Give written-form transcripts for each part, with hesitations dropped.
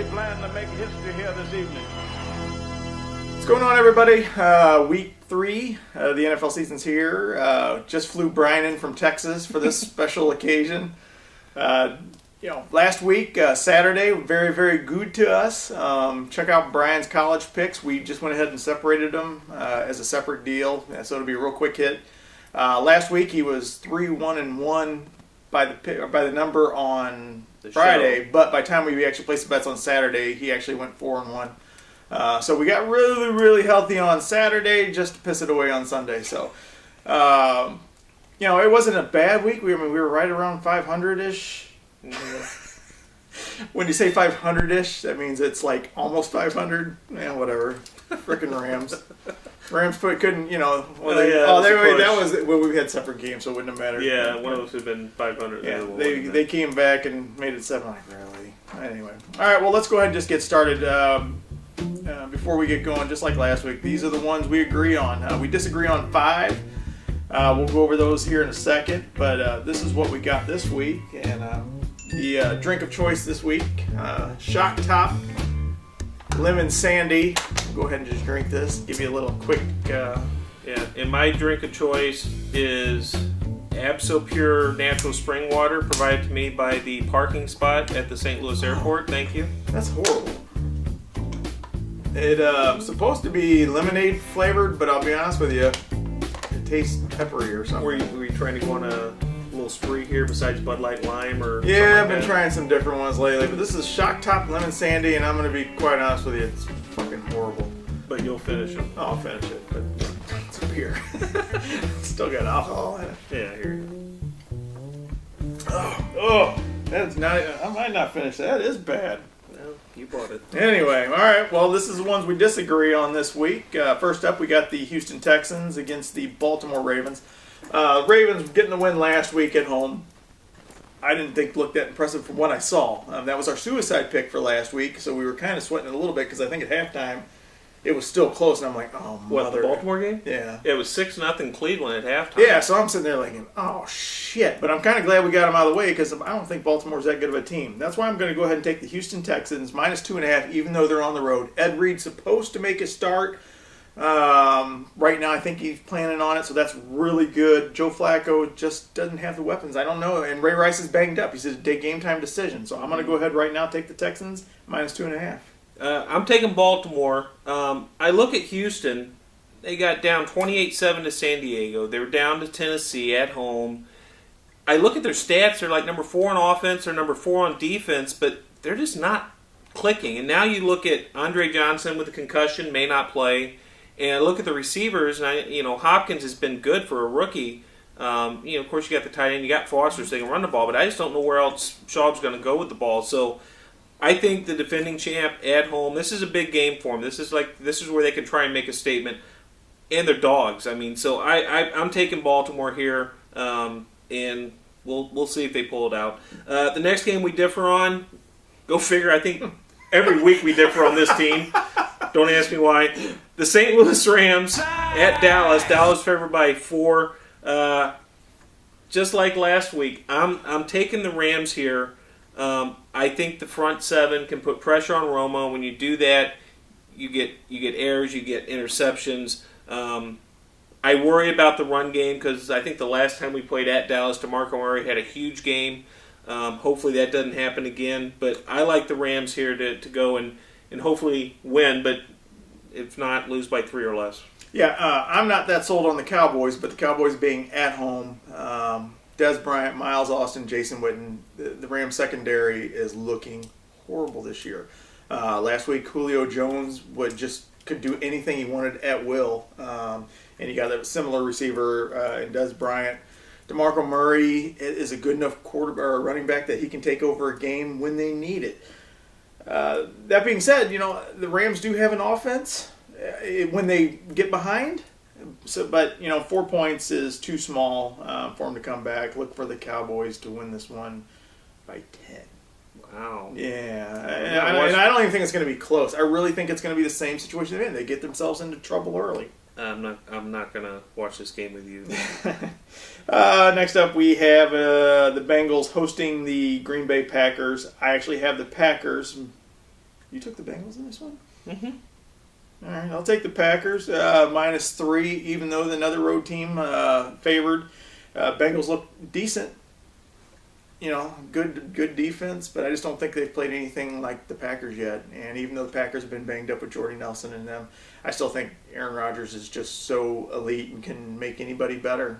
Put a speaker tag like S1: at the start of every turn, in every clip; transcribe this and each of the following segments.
S1: they plan to make history here this evening.
S2: What's going on, everybody? Week 3, the NFL season's here. Just flew Brian in from Texas for this special occasion. Last week, Saturday, very, very good to us. Check out Brian's college picks. We just went ahead and separated them as a separate deal, so it'll be a real quick hit. Last week, he was 3-1-1 by the number on Friday, but by the time we actually placed the bets on Saturday, he actually went 4-1. So we got really, really healthy on Saturday just to piss it away on Sunday. So, it wasn't a bad week. We were right around 500-ish. When you say 500-ish, that means it's like almost 500. Yeah, whatever. Frickin' Rams. Rams couldn't, that was we had separate games, so it wouldn't have mattered.
S3: Yeah, one of those would have been 500.
S2: Yeah, they came back and made it 7. Like, really? Anyway. All right, well, let's go ahead and just get started. Before we get going, just like last week, these are the ones we agree on. We disagree on 5. We'll go over those here in a second, but this is what we got this week. And the drink of choice this week, Shock Top Lemon Sandy. Go ahead and just drink this. Give you a little quick...
S3: And my drink of choice is Abso Pure Natural Spring Water, provided to me by the parking spot at the St. Louis Airport. Thank you.
S2: That's horrible. It's supposed to be lemonade flavored, but I'll be honest with you, it tastes peppery or something.
S3: Were you trying to go on a little spree here besides Bud Light Lime or
S2: Yeah,
S3: something
S2: I've been trying some different ones lately, but this is Shock Top Lemon Sandy, and I'm going to be quite honest with you, it's fucking horrible.
S3: But you'll finish it.
S2: I'll finish it, but it's a beer. Still got alcohol in it.
S3: Yeah, here you
S2: Oh, that's not. I might not finish that. It is bad.
S3: go. You bought it.
S2: Anyway, all right. Well, this is the ones we disagree on this week. First up, we got the Houston Texans against the Baltimore Ravens. Ravens getting the win last week at home. I didn't think looked that impressive from what I saw. That was our suicide pick for last week, so we were kind of sweating it a little bit because I think at halftime it was still close, and I'm like, oh, mother.
S3: What, the Baltimore game?
S2: Yeah.
S3: It was 6-0 Cleveland at halftime.
S2: Yeah, so I'm sitting there like, oh, shit. But I'm kind of glad we got them out of the way because I don't think Baltimore's that good of a team. That's why I'm going to go ahead and take the Houston Texans minus 2.5, even though they're on the road. Ed Reed's supposed to make a start. Right now, I think he's planning on it, so that's really good. Joe Flacco just doesn't have the weapons. I don't know. And Ray Rice is banged up. He said a game time decision. So I'm going to go ahead right now, take the Texans minus 2.5.
S3: I'm taking Baltimore. I look at Houston. They got down 28-7 to San Diego. They were down to Tennessee at home. I look at their stats. They're like number 4 on offense or number 4 on defense, but they're just not clicking. And now you look at Andre Johnson with a concussion, may not play. And I look at the receivers, and Hopkins has been good for a rookie. Of course, you got the tight end, you got Foster, so they can run the ball, but I just don't know where else Schaub's going to go with the ball. So I think the defending champ at home, this is a big game for them. This is where they can try and make a statement. And they're dogs. So I'm taking Baltimore here, and we'll see if they pull it out. The next game we differ on, go figure. I think every week we differ on this team. Don't ask me why. The St. Louis Rams at Dallas. Dallas favored by 4. Just like last week, I'm taking the Rams here. I think the front 7 can put pressure on Romo. When you do that, you get errors, you get interceptions. I worry about the run game because I think the last time we played at Dallas, DeMarco Murray had a huge game. Hopefully that doesn't happen again. But I like the Rams here to go and hopefully win, but if not, lose by 3 or less.
S2: Yeah, I'm not that sold on the Cowboys, but the Cowboys being at home, Des Bryant, Miles Austin, Jason Witten, the Rams secondary is looking horrible this year. Last week, Julio Jones could do anything he wanted at will, and you got a similar receiver in Des Bryant. DeMarco Murray is a good enough running back that he can take over a game when they need it. That being said, the Rams do have an offense when they get behind. So, but 4 points is too small for them to come back. Look for the Cowboys to win this one by 10.
S3: Wow.
S2: Yeah, and I don't even think it's going to be close. I really think it's going to be the same situation they're in. They get themselves into trouble early.
S3: I'm not gonna watch this game with you.
S2: Next up, we have the Bengals hosting the Green Bay Packers. I actually have the Packers You took the Bengals in this one?
S3: Mm-hmm.
S2: All right, I'll take the Packers -3, even though another road team favored. Bengals look decent. Good defense, but I just don't think they've played anything like the Packers yet. And even though the Packers have been banged up with Jordy Nelson and them, I still think Aaron Rodgers is just so elite and can make anybody better.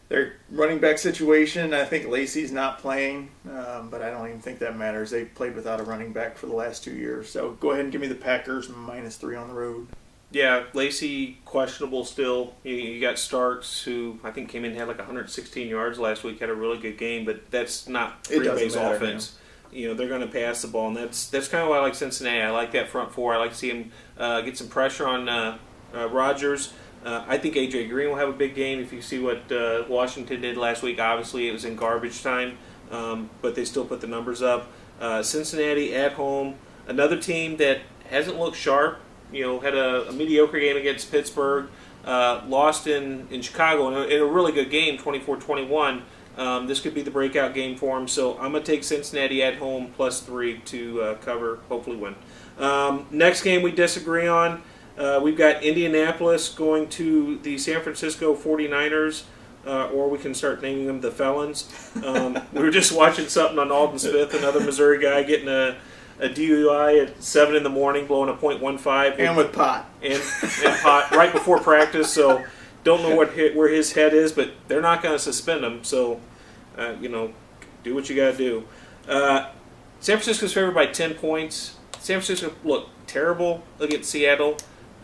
S2: Their running back situation, I think Lacey's not playing, but I don't even think that matters. They've played without a running back for the last 2 years. So go ahead and give me the Packers -3 on the road.
S3: Yeah, Lacey questionable still. You got Starks, who I think came in and had like 116 yards last week, had a really good game, but that's not Green Bay's offense. They're going to pass the ball, and that's kind of why I like Cincinnati. I like that front four. I like to see him get some pressure on Rodgers. I think A.J. Green will have a big game. If you see what Washington did last week, obviously it was in garbage time, but they still put the numbers up. Cincinnati at home, another team that hasn't looked sharp. Had a mediocre game against Pittsburgh, lost in Chicago in a really good game, 24-21. This could be the breakout game for them. So I'm going to take Cincinnati at home +3 to cover, hopefully win. Next game we disagree on. We've got Indianapolis going to the San Francisco 49ers, or we can start naming them the Felons. We were just watching something on Alden Smith, another Missouri guy, getting a DUI at 7 in the morning, blowing a .15.
S2: And with pot.
S3: And pot right before practice, so don't know where his head is, but they're not going to suspend him, so, do what you got to do. San Francisco's favored by 10 points. San Francisco looked terrible against Seattle.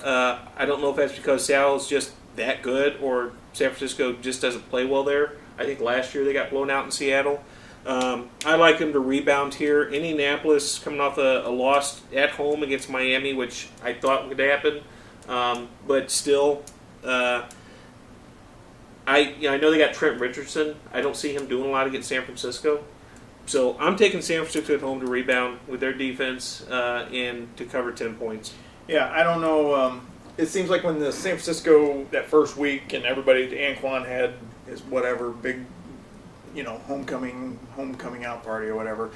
S3: I don't know if that's because Seattle's just that good or San Francisco just doesn't play well there. I think last year they got blown out in Seattle. I like them to rebound here. Indianapolis coming off a loss at home against Miami, which I thought would happen, but still, I know they got Trent Richardson. I don't see him doing a lot against San Francisco, so I'm taking San Francisco at home to rebound with their defense and to cover 10 points.
S2: Yeah, I don't know. It seems like when the San Francisco that first week and Anquan had his whatever big. Homecoming out party or whatever.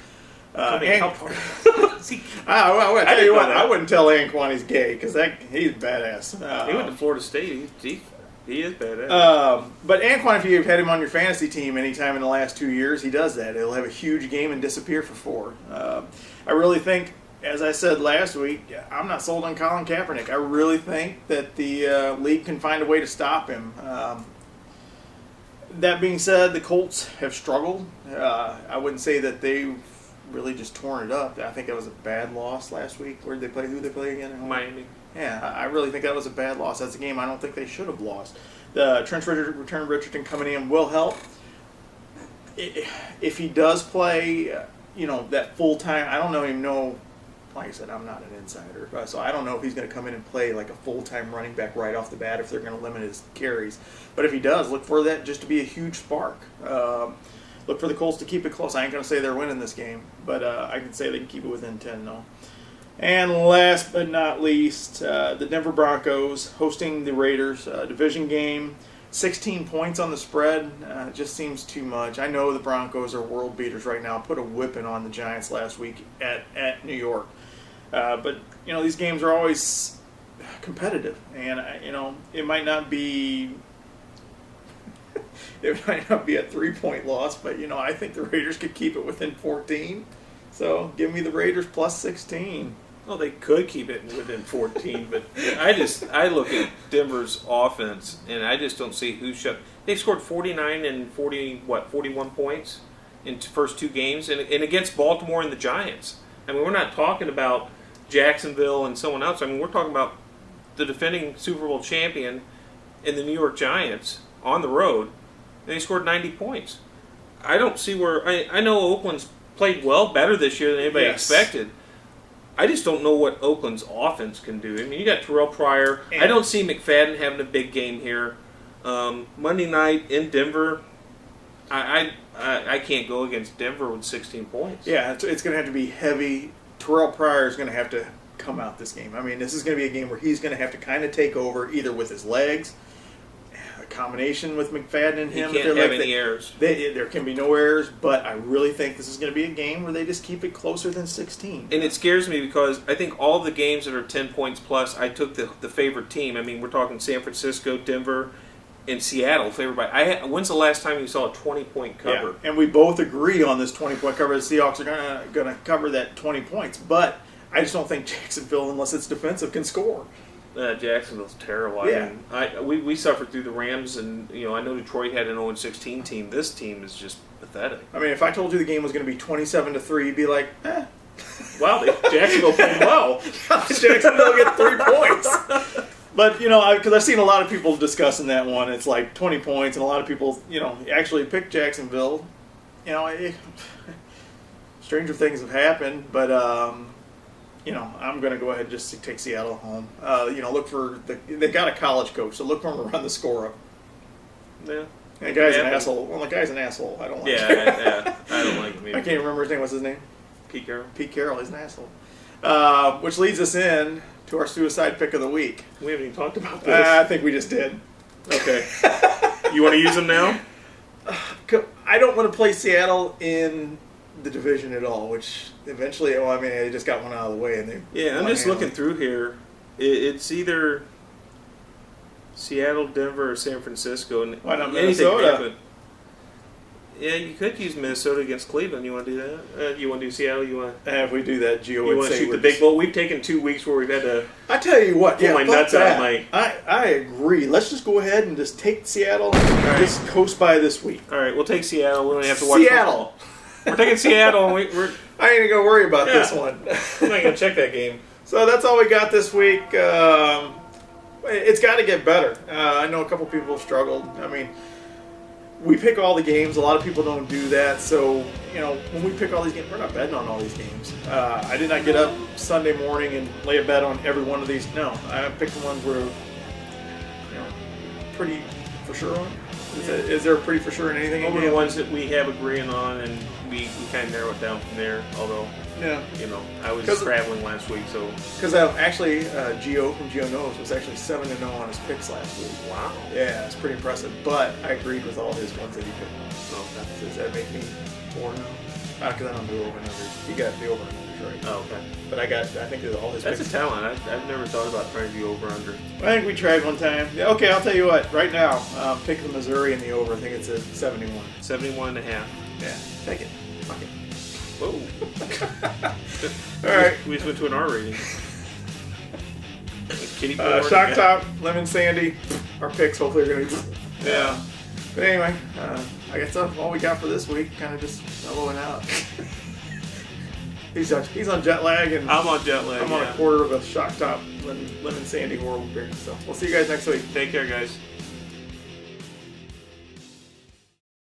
S3: I
S2: tell you what, I wouldn't tell Anquan he's gay because he's badass.
S3: He went to Florida State. He is badass.
S2: But Anquan, if you've had him on your fantasy team anytime in the last 2 years, he does that. He'll have a huge game and disappear for 4. I really think, as I said last week, I'm not sold on Colin Kaepernick. I really think that the league can find a way to stop him. That being said, the Colts have struggled. I wouldn't say that they've really just torn it up. I think that was a bad loss last week. Where did they play? Who did they play again?
S3: Miami.
S2: Yeah, I really think that was a bad loss. That's a game I don't think they should have lost. The return Richardson coming in will help. If he does play, that full time, I don't even know. Like I said, I'm not an insider, so I don't know if he's going to come in and play like a full-time running back right off the bat, if they're going to limit his carries. But if he does, look for that just to be a huge spark. Look for the Colts to keep it close. I ain't going to say they're winning this game, but I can say they can keep it within 10, though. And last but not least, the Denver Broncos hosting the Raiders. Division game, 16 points on the spread. Just seems too much. I know the Broncos are world beaters right now. Put a whipping on the Giants last week at New York. But these games are always competitive, and it might not be a 3-point loss, but I think the Raiders could keep it within 14. So give me the Raiders +16.
S3: Well, they could keep it within 14, but I look at Denver's offense and I just don't see who shut. They've scored 49 and 41 points in first 2 games, and against Baltimore and the Giants. I mean, we're not talking about Jacksonville and someone else. I mean, we're talking about the defending Super Bowl champion and the New York Giants on the road, and they scored 90 points. I don't see where I know Oakland's played well, better this year than anybody expected. I just don't know what Oakland's offense can do. I mean, you got Terrell Pryor. I don't see McFadden having a big game here. Monday night in Denver, I can't go against Denver with 16 points.
S2: Yeah, it's going to have to be heavy. Terrell Pryor is going to have to come out this game. I mean, this is going to be a game where he's going to have to kind of take over either with his legs, combination with McFadden and
S3: He
S2: him.
S3: can't
S2: they're
S3: have
S2: like
S3: any errors.
S2: There can be no errors, but I really think this is going to be a game where they just keep it closer than 16.
S3: And it scares me because I think all the games that are 10 points plus, I took the favorite team. I mean, we're talking San Francisco, Denver, and Seattle favored by. When's the last time you saw a 20-point cover?
S2: Yeah. And we both agree on this 20-point cover. The Seahawks are going to cover that 20 points, but I just don't think Jacksonville, unless it's defensive, can score.
S3: Jacksonville's terrible.
S2: Yeah.
S3: I mean, we suffered through the Rams, and I know Detroit had an 0-16 team. This team is just pathetic.
S2: I mean, if I told you the game was going to be 27-3, you'd be like, eh.
S3: Wow, Jacksonville played well.
S2: Jacksonville get 3 points. But, because I've seen a lot of people discussing that one. It's like 20 points, and a lot of people, actually picked Jacksonville. Stranger things have happened, but, I'm going to go ahead and just take Seattle home. Look for they got a college coach, so look for him to run the score up.
S3: Yeah.
S2: And the guy's an asshole. Well, the guy's an asshole. I don't like him.
S3: Yeah, I don't like him either.
S2: I can't remember his name. What's his name?
S3: Pete Carroll.
S2: Pete Carroll. He's an asshole. Which leads us in to our suicide pick of the week.
S3: We haven't even talked about this.
S2: I think we just did.
S3: Okay. You want to use them now?
S2: I don't want to play Seattle in the division at all, which eventually, they just got one out of the way.
S3: I'm just looking through here. It's either Seattle, Denver, or San Francisco. And
S2: why not
S3: anything
S2: Minnesota?
S3: Yeah, you could use Minnesota against Cleveland. You want to do that? You want to do Seattle?
S2: If we do that, Gio
S3: you
S2: would
S3: want to
S2: say
S3: shoot the big bull? We've taken 2 weeks where we've had to.
S2: I tell you what,
S3: pull my nuts out.
S2: I agree. Let's just go ahead and just take Seattle and just coast by this week.
S3: All right, we'll take Seattle. We don't have to watch
S2: Seattle.
S3: We're taking Seattle, and we're.
S2: I ain't gonna worry about this one.
S3: I'm not gonna check that game.
S2: So that's all we got this week. It's got to get better. I know a couple people have struggled. I mean, we pick all the games. A lot of people don't do that. So, when we pick all these games, we're not betting on all these games. I did not get up Sunday morning and lay a bet on every one of these. No, I picked the ones we're, pretty for sure on. Is there pretty for sure in anything?
S3: Over the ones that we have agreeing on, and we kind of narrow it down from there. Although, I was traveling last week, so
S2: because actually, Gio from Gio Knows was actually 7-0 on his picks last week.
S3: Wow,
S2: yeah, it's pretty impressive. But I agreed with all his ones that he picked.
S3: Oh,
S2: so does that make me 4-0? Because I don't do over numbers. He got the over numbers right.
S3: Oh, okay.
S2: But I think that all his.
S3: That's
S2: picks.
S3: a talent. I've never thought about trying to do over under.
S2: I think we tried one time. Yeah, okay, I'll tell you what. Right now, pick the Missouri in the over. I think it's a 71.
S3: 71.5.
S2: Yeah, take it. Fuck it.
S3: Whoa.
S2: All right.
S3: We just went to an R rating. Kitty
S2: Shock Top, Lemon Sandy. Our picks hopefully are going to be. Yeah. But anyway, I guess that's all we got for this week. Kind of just mellowing out. He's on jet lag, and
S3: I'm on jet lag.
S2: I'm on a quarter of a Shock Top Lemon Sandy world here. So we'll see you guys next week.
S3: Take care, guys.